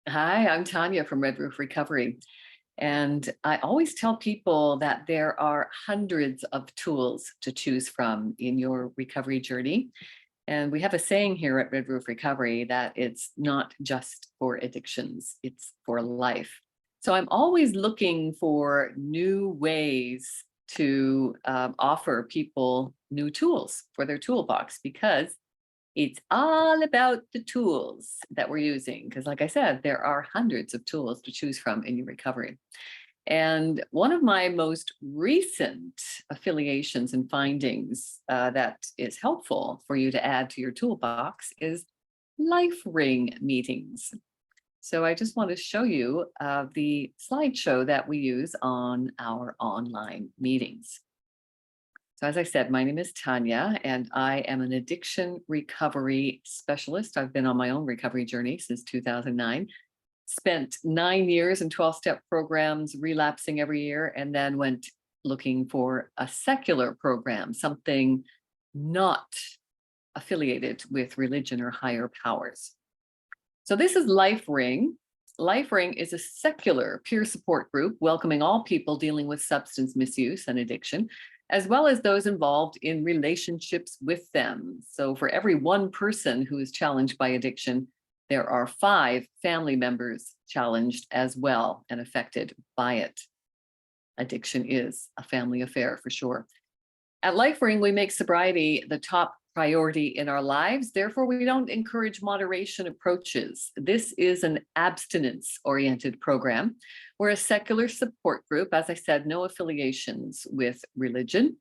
Hi, I'm Tanya from Red Roof Recovery. And I always tell people that there are hundreds of tools to choose from in your recovery journey. And we have a saying here at Red Roof Recovery that it's not just for addictions, it's for life. So I'm always looking for new ways to offer people new tools for their toolbox because it's all about the tools that we're using. Because, like I said, there are hundreds of tools to choose from in your recovery. And one of my most recent affiliations and findings that is helpful for you to add to your toolbox is LifeRing meetings. So I just want to show you the slideshow that we use on our online meetings. So as I said, my name is Tanya, and I am an addiction recovery specialist. I've been on my own recovery journey since 2009, spent 9 years in 12-step programs, relapsing every year, and then went looking for a secular program, something not affiliated with religion or higher powers. So this is LifeRing. LifeRing is a secular peer support group welcoming all people dealing with substance misuse and addiction, as well as those involved in relationships with them. So for every one person who is challenged by addiction, there are 5 family members challenged as well and affected by it. Addiction is a family affair for sure. At LifeRing, we make sobriety the top priority in our lives. Therefore, we don't encourage moderation approaches. This is an abstinence-oriented program. We're a secular support group. As I said, no affiliations with religion.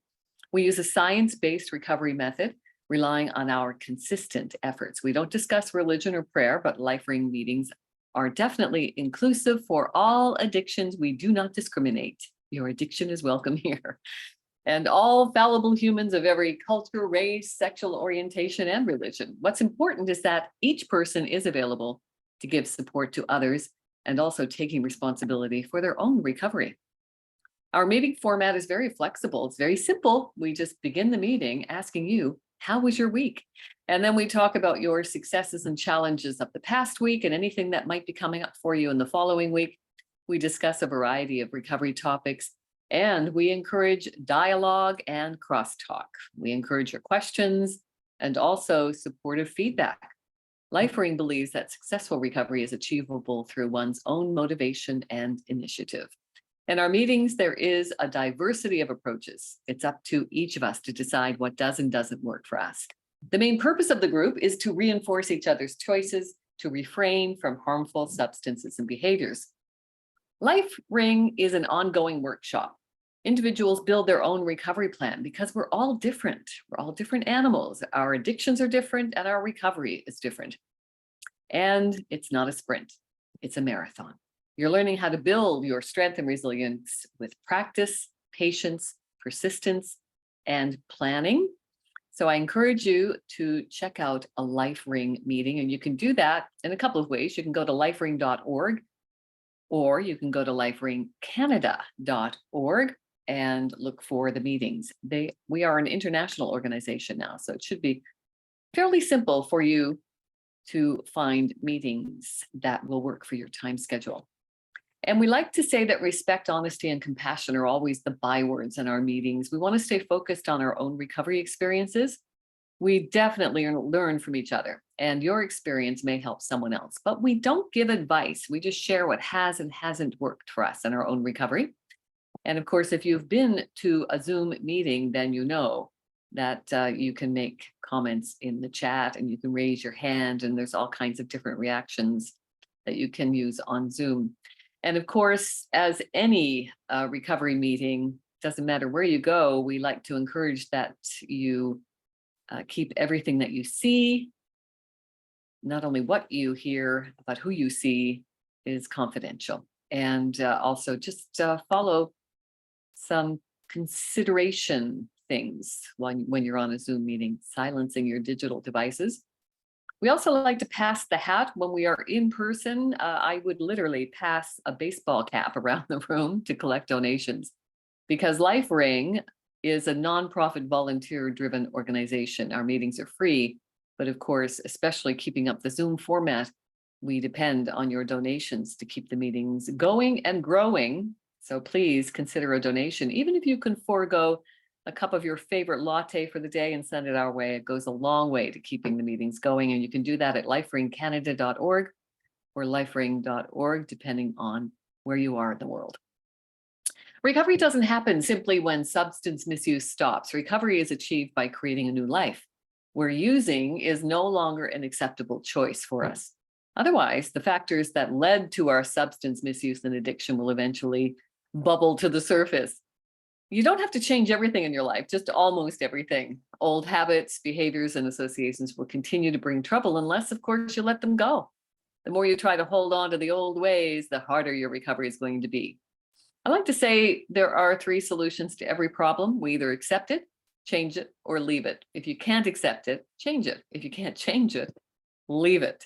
We use a science-based recovery method, relying on our consistent efforts. We don't discuss religion or prayer, but LifeRing meetings are definitely inclusive for all addictions. We do not discriminate. Your addiction is welcome here. And all fallible humans of every culture, race, sexual orientation, and religion. What's important is that each person is available to give support to others and also taking responsibility for their own recovery. Our meeting format is very flexible. It's very simple. We just begin the meeting asking you, how was your week? And then we talk about your successes and challenges of the past week and anything that might be coming up for you in the following week. We discuss a variety of recovery topics. And we encourage dialogue and crosstalk. We encourage your questions and also supportive feedback. LifeRing believes that successful recovery is achievable through one's own motivation and initiative. In our meetings, there is a diversity of approaches. It's up to each of us to decide what does and doesn't work for us. The main purpose of the group is to reinforce each other's choices, to refrain from harmful substances and behaviors. LifeRing is an ongoing workshop. Individuals build their own recovery plan because we're all different. We're all different animals. Our addictions are different and our recovery is different. And it's not a sprint, it's a marathon. You're learning how to build your strength and resilience with practice, patience, persistence, and planning. So I encourage you to check out a LifeRing meeting, and you can do that in a couple of ways. You can go to lifering.org, or you can go to liferingcanada.org and look for the meetings. We are an international organization now, so it should be fairly simple for you to find meetings that will work for your time schedule. And we like to say that respect, honesty, and compassion are always the bywords in our meetings. We want to stay focused on our own recovery experiences. We definitely learn from each other, and your experience may help someone else, but we don't give advice. We just share what has and hasn't worked for us in our own recovery. And of course, if you've been to a Zoom meeting, then you know that you can make comments in the chat and you can raise your hand, and there's all kinds of different reactions that you can use on Zoom. And of course, as any recovery meeting, doesn't matter where you go, we like to encourage that you keep everything that you see, not only what you hear, but who you see, is confidential. And also just follow some consideration things when you're on a Zoom meeting, silencing your digital devices. We also like to pass the hat when we are in person. I would literally pass a baseball cap around the room to collect donations, because LifeRing is a nonprofit, volunteer-driven organization. Our meetings are free, but of course, especially keeping up the Zoom format, We depend on your donations to keep the meetings going and growing. So please consider a donation, even if you can forego a cup of your favorite latte for the day and send it our way. It goes a long way to keeping the meetings going. And you can do that at liferingcanada.org or lifering.org, depending on where you are in the world. Recovery doesn't happen simply when substance misuse stops. Recovery is achieved by creating a new life where using is no longer an acceptable choice for us. Otherwise, the factors that led to our substance misuse and addiction will eventually bubble to the surface. You don't have to change everything in your life, just almost everything. Old habits, behaviors, and associations will continue to bring trouble unless, of course, you let them go. The more you try to hold on to the old ways, the harder your recovery is going to be. I like to say there are 3 solutions to every problem. We either accept it, change it, or leave it. If you can't accept it, change it. If you can't change it, leave it.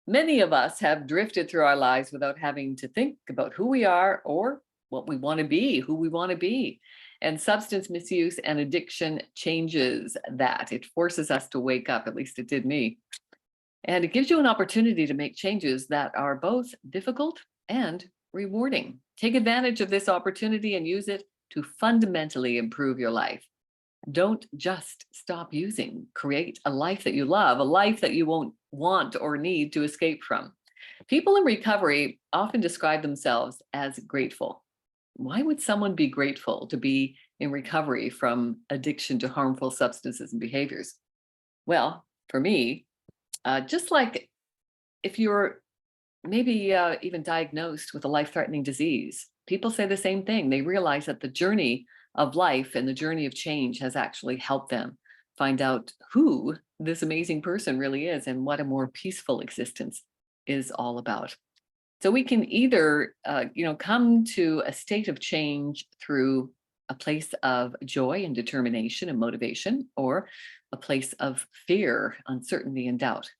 Many of us have drifted through our lives without having to think about who we are or what we want to be, who we want to be. And substance misuse and addiction changes that. It forces us to wake up, at least it did me. And it gives you an opportunity to make changes that are both difficult and rewarding. Take advantage of this opportunity and use it to fundamentally improve your life. Don't just stop using. Create a life that you love, a life that you won't want or need to escape from. People in recovery often describe themselves as grateful. Why would someone be grateful to be in recovery from addiction to harmful substances and behaviors? Well, for me, just like if you're maybe even diagnosed with a life-threatening disease, people say the same thing. They realize that the journey of life and the journey of change has actually helped them find out who this amazing person really is and what a more peaceful existence is all about. So we can either, come to a state of change through a place of joy and determination and motivation, or a place of fear, uncertainty, and doubt.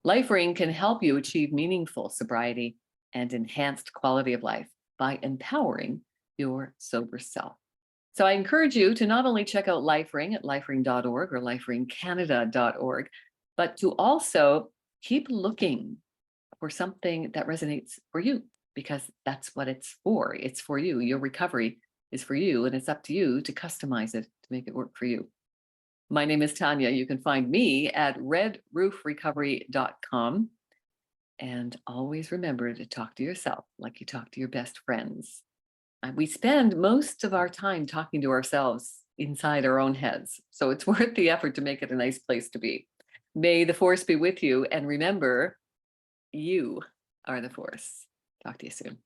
LifeRing can help you achieve meaningful sobriety and enhanced quality of life by empowering your sober self. So I encourage you to not only check out LifeRing at lifering.org or liferingcanada.org, but to also keep looking for something that resonates for you, because that's what it's for. It's for you. Your recovery is for you, and it's up to you to customize it to make it work for you. My name is Tanya. You can find me at redroofrecovery.com. And always remember to talk to yourself like you talk to your best friends. We spend most of our time talking to ourselves inside our own heads. So it's worth the effort to make it a nice place to be. May the force be with you. And remember, you are the force. Talk to you soon.